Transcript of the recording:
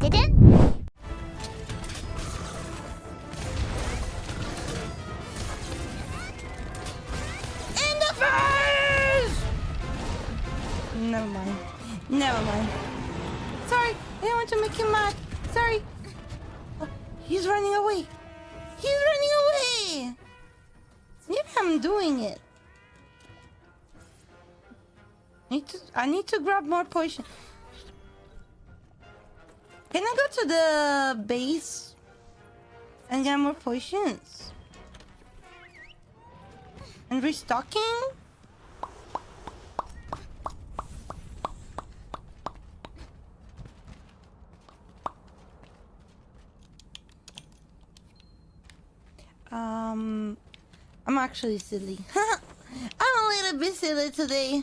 In the face! Never mind. Never mind. Sorry, I didn't want to make him mad. Sorry. Oh, he's running away. He's running away. Maybe I'm doing it. I need to grab more potion. Can I go to the base and get more potions? And restocking? I'm actually silly. I'm a little bit silly today.